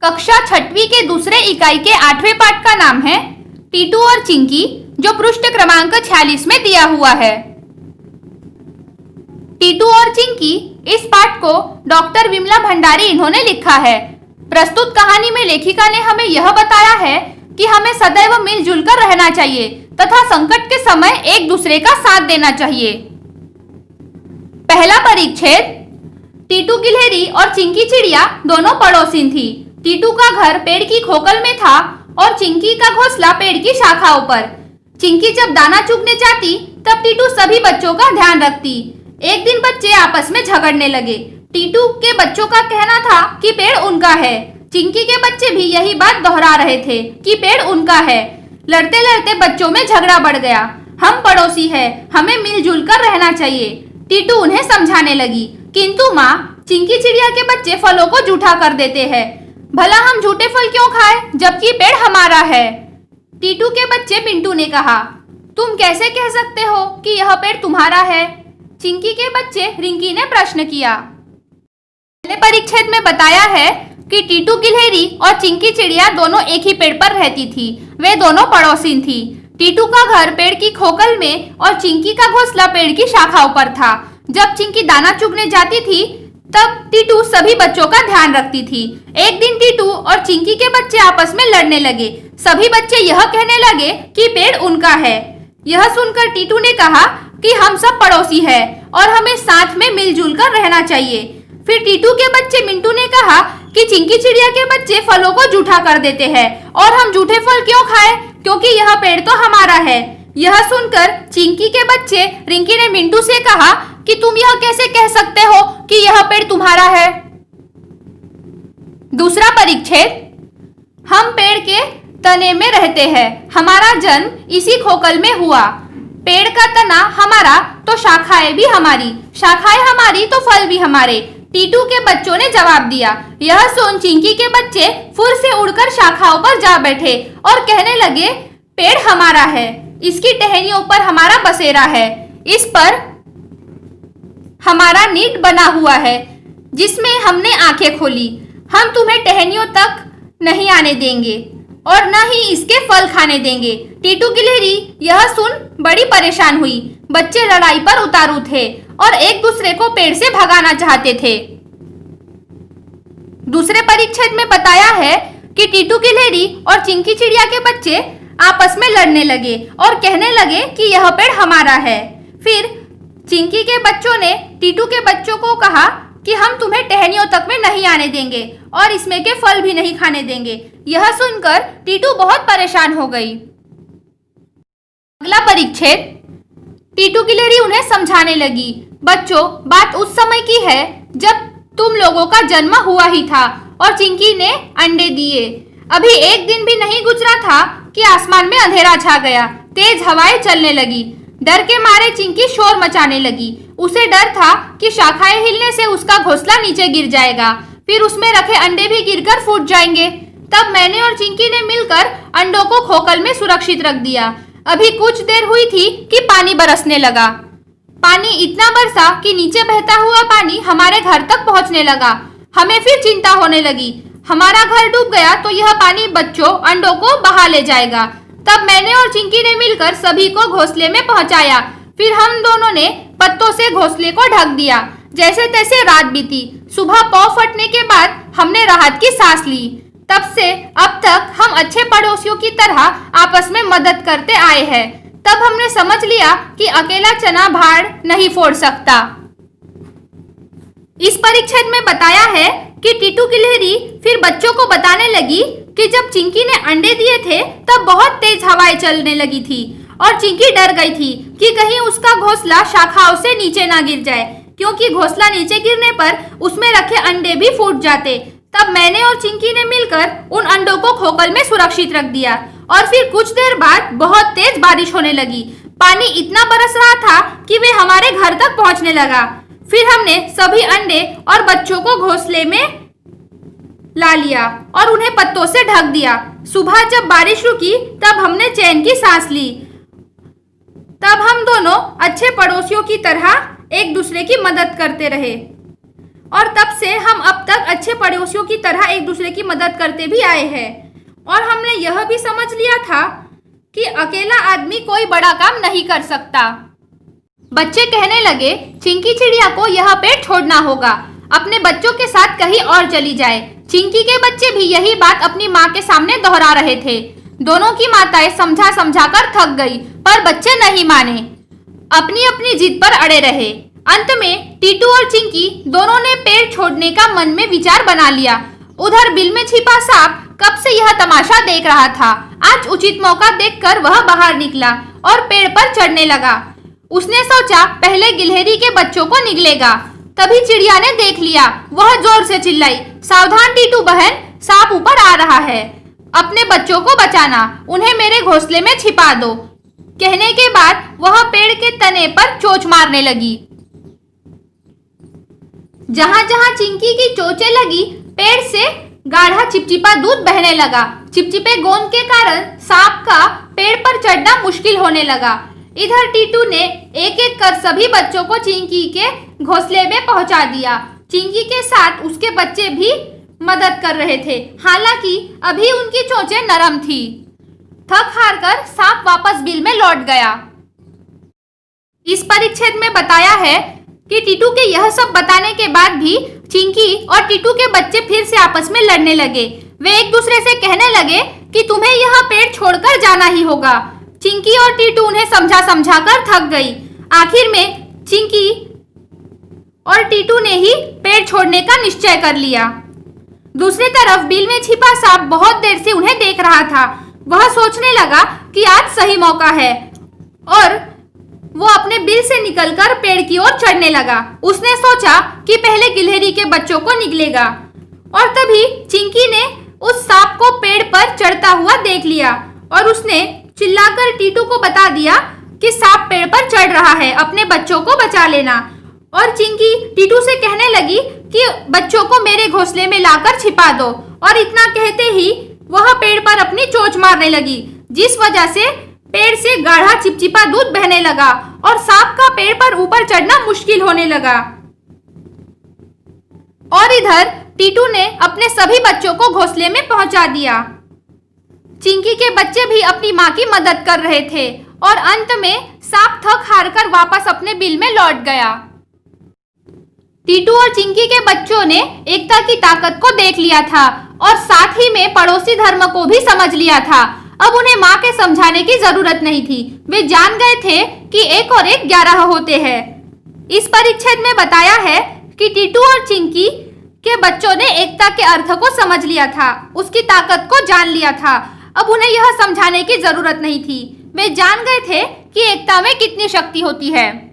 कक्षा 6वीं के दूसरे इकाई के 8वें पाठ का नाम है टीटू और चिंकी, जो पृष्ठ क्रमांक 46 में दिया हुआ है। टीटू और चिंकी, इस पाठ को डॉक्टर विमला भंडारी इन्होंने लिखा है। प्रस्तुत कहानी में लेखिका ने हमें यह बताया है कि हमें सदैव मिलजुल कर रहना चाहिए तथा संकट के समय एक दूसरे का साथ देना चाहिए। पहला परिच्छेद। टीटू गिलहरी और चिंकी चिड़िया दोनों पड़ोसी थी। टीटू का घर पेड़ की खोखल में था और चिंकी का घोंसला पेड़ की शाखाओं पर। चिंकी जब दाना चुगने जाती तब टीटू सभी बच्चों का ध्यान रखती। एक दिन बच्चे आपस में झगड़ने लगे। टीटू के बच्चों का कहना था कि पेड़ उनका है। चिंकी के बच्चे भी यही बात दोहरा रहे थे कि पेड़ उनका है। लड़ते लड़ते बच्चों में झगड़ा बढ़ गया। हम पड़ोसी हैं, हमें मिलजुल कर रहना चाहिए, टीटू उन्हें समझाने लगी। किंतु माँ, चिंकी चिड़िया के बच्चे फलों को जूठा कर देते हैं। भला हम झूठे फल क्यों खाएं जबकि पेड़ हमारा है? टीटू के बच्चे पिंटू ने कहा, तुम कैसे कह सकते हो कि यह पेड़ तुम्हारा है? चिंकी के बच्चे रिंकी ने प्रश्न किया। पहले परिच्छेद में बताया है कि टीटू गिलहरी और चिंकी चिड़िया दोनों एक ही पेड़ पर रहती थी। वे दोनों पड़ोसी थी। टीटू का घर पेड़ की खोखल में और चिंकी का घोंसला पेड़ की शाखाओं पर था। जब चिंकी दाना चुगने जाती थी तब टीटू सभी बच्चों का ध्यान रखती थी। एक दिन टीटू और चिंकी के बच्चे आपस में लड़ने लगे। सभी बच्चे यह कहने लगे कि पेड़ उनका है। यह सुनकर टीटू ने कहा कि हम सब पड़ोसी हैं और हमें साथ में मिलजुल कर रहना चाहिए। फिर टीटू के बच्चे मिंटू ने कहा कि चिंकी चिड़िया के बच्चे फलों को जूठा कर देते हैं और हम जूठे फल क्यों खाएं, क्योंकि यह पेड़ तो हमारा है। यह सुनकर चिंकी के बच्चे रिंकी ने मिंटू से कहा कि तुम यह कैसे कह सकते हो कि यह पेड़ तुम्हारा है? दूसरा परिच्छेद। हम पेड़ के तने में रहते हैं। हमारा जन्म इसी खोखल में हुआ। पेड़ का तना हमारा तो शाखाएं भी हमारी, शाखाएं हमारी तो फल भी हमारे, टीटू के बच्चों ने जवाब दिया। यह सुन चिंकी के बच्चे फुर से उड़कर शाखाओं पर जा बैठे और कहने लगे, पेड़ हमारा है, इसकी टहनियों पर हमारा बसेरा है, इस पर हमारा नीड बना हुआ है जिसमें हमने आंखें खोली। हम तुम्हें टहनियों तक नहीं आने देंगे और न ही इसके फल खाने देंगे। टीटू गिलहरी यह सुन बड़ी परेशान हुई। बच्चे लड़ाई पर उतारू थे और एक दूसरे को पेड़ से भगाना चाहते थे। दूसरे परिच्छेद में बताया है कि टीटू गिलहरी और चिंकी चिड़िया के बच्चे आपस में लड़ने लगे और कहने लगे कि यह पेड़ हमारा है। फिर चिंकी के बच्चों ने टीटू के बच्चों को कहा कि हम तुम्हें टहनियों तक में नहीं आने देंगे और इसमें के फल भी नहीं खाने देंगे। यह सुनकर टीटू बहुत परेशान हो गई। अगला परिच्छेद। टीटू गिलहरी उन्हें समझाने लगी, बच्चों, बात उस समय की है जब तुम लोगों का जन्म हुआ ही था और चिंकी ने अंडे दिए। अभी एक दिन भी नहीं गुजरा था कि आसमान में अंधेरा छा गया। तेज हवाएं चलने लगी। डर के मारे चिंकी शोर मचाने लगी। उसे डर था कि शाखाएं हिलने से उसका घोंसला नीचे गिर जाएगा, फिर उसमें रखे अंडे भी गिरकर फूट जाएंगे। तब मैंने और चिंकी ने मिलकर अंडों को खोखल में सुरक्षित रख दिया। अभी कुछ देर हुई थी कि पानी बरसने लगा। पानी इतना बरसा कि नीचे बहता हुआ पानी हमारे घर तक पहुंचने लगा। हमें फिर चिंता होने लगी, हमारा घर डूब गया तो यह पानी बच्चों अंडों को बहा ले जाएगा। तब मैंने और चिंकी ने मिलकर सभी को घोंसले में पहुंचाया। फिर हम दोनों ने पत्तों से घोंसले को ढक दिया। जैसे तैसे रात बीती। सुबह पौ फटने के बाद हमने राहत की सांस ली। तब से अब तक हम अच्छे पड़ोसियों की तरह आपस में मदद करते आए हैं। तब हमने समझ लिया कि अकेला चना भाड़ नहीं फोड़ सकता। इस परिच्छेद में बताया है कि टीटू गिलहरी फिर बच्चों को बताने लगी कि जब चिंकी ने अंडे दिए थे तब बहुत तेज हवाएं चलने लगी थी और चिंकी डर गई थी कि कहीं उसका घोंसला शाखाओं से नीचे ना गिर जाए, क्योंकि घोंसला नीचे गिरने पर उसमें रखे अंडे भी फूट जाते। तब मैंने और चिंकी ने मिलकर उन अंडों को खोखल में सुरक्षित रख दिया और फिर कुछ देर बाद बहुत तेज बारिश होने लगी। पानी इतना बरस रहा था कि वे हमारे घर तक पहुंचने लगा। फिर हमने सभी अंडे और बच्चों को घोंसले में ला लिया और उन्हें पत्तों से ढक दिया। सुबह जब बारिश रुकी तब हमने चैन की सांस ली। तब हम दोनों अच्छे पड़ोसियों की तरह एक दूसरे की मदद करते रहे। और तब से हम अब तक अच्छे पड़ोसियों की तरह एक दूसरे की मदद करते भी आए हैं। और हमने यह भी समझ लिया था कि अकेला आदमी कोई बड़ा काम नहीं कर सकता। बच्चे कहने लगे, चिंकी चिड़िया को यह पेड़ छोड़ना होगा, अपने बच्चों के साथ कहीं और चली जाए। चिंकी के बच्चे भी यही बात अपनी माँ के सामने दोहरा रहे थे। दोनों की माताएं समझा समझा कर थक गई, पर बच्चे नहीं माने, अपनी अपनी जिद पर अड़े रहे। अंत में टीटू और चिंकी दोनों ने पेड़ छोड़ने का मन में विचार बना लिया। उधर बिल में छिपा सांप कब से यह तमाशा देख रहा था। आज उचित मौका देखकर वह बाहर निकला और पेड़ पर चढ़ने लगा। उसने सोचा पहले गिलहरी के बच्चों को निगलेगा। तभी चिड़िया ने देख लिया। वह जोर से चिल्लाई, सावधान टीटू बहन, सांप ऊपर आ रहा है, अपने बच्चों को बचाना, उन्हें मेरे घोंसले में छिपा दो। कहने के बाद वह पेड़ के तने पर चोंच मारने लगी। जहां जहां चिंकी की चोंचें लगी, पेड़ से गाढ़ा चिपचिपा दूध बहने लगा। चिपचिपे गोंद के कारण सांप का पेड़ पर चढ़ना मुश्किल होने लगा। इधर टीटू ने एक एक कर सभी बच्चों को चिंकी के घोंसले में पहुंचा दिया। चिंकी के साथ उसके बच्चे भी मदद कर रहे थे, हालांकि अभी उनकी चोंचें नरम थी। थक हार कर सांप वापस बिल में लौट गया। इस परिच्छेद में बताया है कि टीटू के यह सब बताने के बाद भी चिंकी और टीटू के बच्चे फिर से आपस में लड़ने लगे। वे एक दूसरे से कहने लगे कि तुम्हें यह पेड़ छोड़कर जाना ही होगा। चिंकी और टीटू उन्हें समझा समझा कर थक गई। आखिर में चिंकी और टीटू ने ही पेड़ छोड़ने का निश्चय कर लिया। दूसरी तरफ बिल में छिपा सांप बहुत देर से उन्हें देख रहा था। वह सोचने लगा कि आज सही मौका है और वो अपने बिल से निकलकर पेड़ की ओर चढ़ने लगा। उसने सोचा कि पहले गिलहरी के बच्चों को निगलेगा और तभी चिंकी ने उस सांप को पेड़ पर चढ़ता हुआ देख लिया और उसने चिल्लाकर टीटू को बता दिया कि सांप पेड़ पर चढ़ रहा है, अपने बच्चों को बचा लेना। और चिंकी टीटू से कहने लगी कि बच्चों को मेरे घोंसले में लाकर छिपा दो। और इतना कहते ही वह पेड़ पर अपनी चोंच मारने लगी, जिस वजह से पेड़ से गाढ़ा चिपचिपा दूध बहने लगा और सांप का पेड़ पर ऊपर चढ़ना मुश्किल होने लगा। और इधर टीटू ने अपने सभी बच्चों को घोंसले में पहुंचा दिया। चिंकी के बच्चे भी अपनी माँ की मदद कर रहे थे और अंत में सांप थक हार कर वापस अपने बिल में लौट गया। टीटू और चिंकी के बच्चों ने एकता की ताकत को देख लिया था और साथ ही में पड़ोसी धर्म को भी समझ लिया था। अब उन्हें माँ के समझाने की जरूरत नहीं थी। वे जान गए थे कि 1 और 1 11 होते हैं। इस परिच्छेद में बताया है कि टीटू और चिंकी के बच्चों ने एकता के अर्थ को समझ लिया था, उसकी ताकत को जान लिया था। अब उन्हें यह समझाने की जरूरत नहीं थी। वे जान गए थे कि एकता में कितनी शक्ति होती है।